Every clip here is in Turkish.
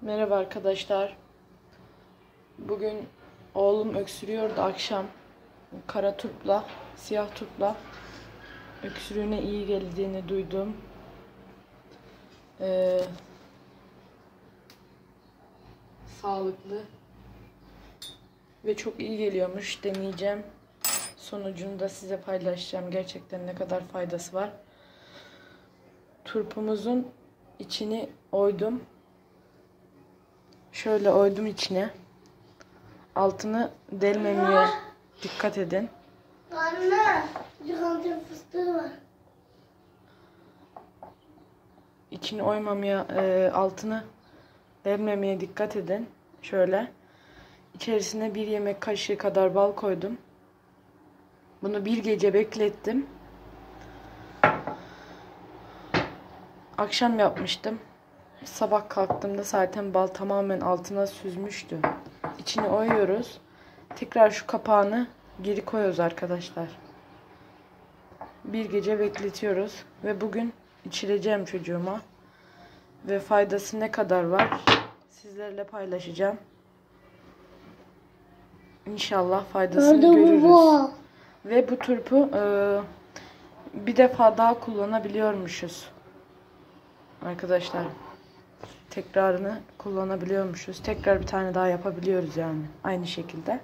Merhaba arkadaşlar. Bugün oğlum öksürüyordu akşam. Kara turpla, siyah turpla öksürüğüne iyi geldiğini duydum. Sağlıklı ve çok iyi geliyormuş. Deneyeceğim. Sonucunu da size paylaşacağım. Gerçekten ne kadar faydası var. Turpumuzun içini oydum. Şöyle oydum içine. Altını delmemeye dikkat edin. Anne, cihazın fıstığı var. İçini oymamaya, altını delmemeye dikkat edin. Şöyle. İçerisine 1 yemek kaşığı kadar bal koydum. Bunu bir gece beklettim. Akşam yapmıştım. Sabah kalktığımda zaten bal tamamen altına süzmüştü. İçini oyuyoruz. Tekrar şu kapağını geri koyuyoruz arkadaşlar. Bir gece bekletiyoruz. Ve bugün içireceğim çocuğuma. Ve faydası ne kadar var sizlerle paylaşacağım. İnşallah faydasını görürüz. Ve bu turpu bir defa daha kullanabiliyormuşuz. Arkadaşlar. Tekrarını kullanabiliyormuşuz. Tekrar bir tane daha yapabiliyoruz yani. Aynı şekilde.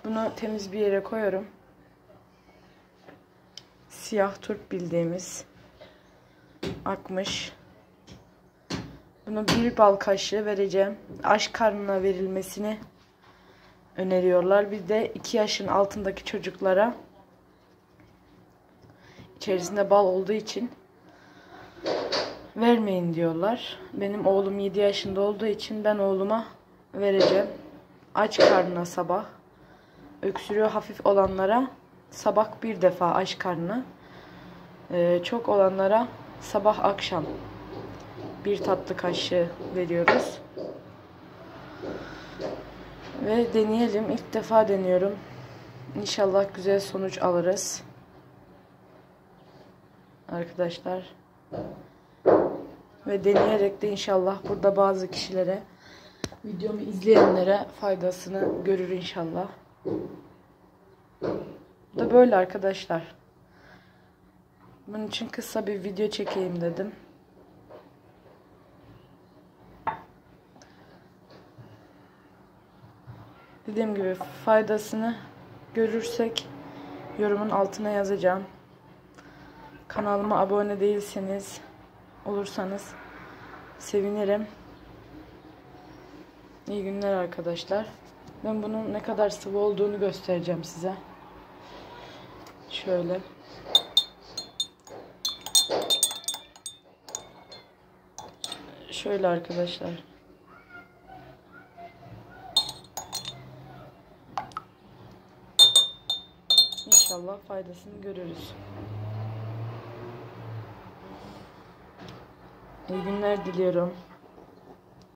Bunu temiz bir yere koyuyorum. Siyah turp bildiğimiz. Akmış. Bunu 1 bal kaşığı vereceğim. Aç karnına verilmesini öneriyorlar. Bir de 2 yaşın altındaki çocuklara içerisinde bal olduğu için vermeyin diyorlar. Benim oğlum 7 yaşında olduğu için ben oğluma vereceğim. Aç karnına sabah. Öksürüğü hafif olanlara sabah bir defa aç karnına. Çok olanlara sabah akşam 1 tatlı kaşığı veriyoruz. Ve deneyelim. İlk defa deniyorum. İnşallah güzel sonuç alırız. Arkadaşlar. Ve deneyerek de inşallah burada bazı kişilere, videomu izleyenlere faydasını görür inşallah. Bu da böyle arkadaşlar. Bunun için kısa bir video çekeyim dedim. Dediğim gibi faydasını görürsek yorumun altına yazacağım. Kanalıma abone değilseniz olursanız sevinirim. İyi günler arkadaşlar. Ben bunun ne kadar sıvı olduğunu göstereceğim size. Şöyle. Şöyle arkadaşlar. İnşallah faydasını görürüz. İyi günler diliyorum.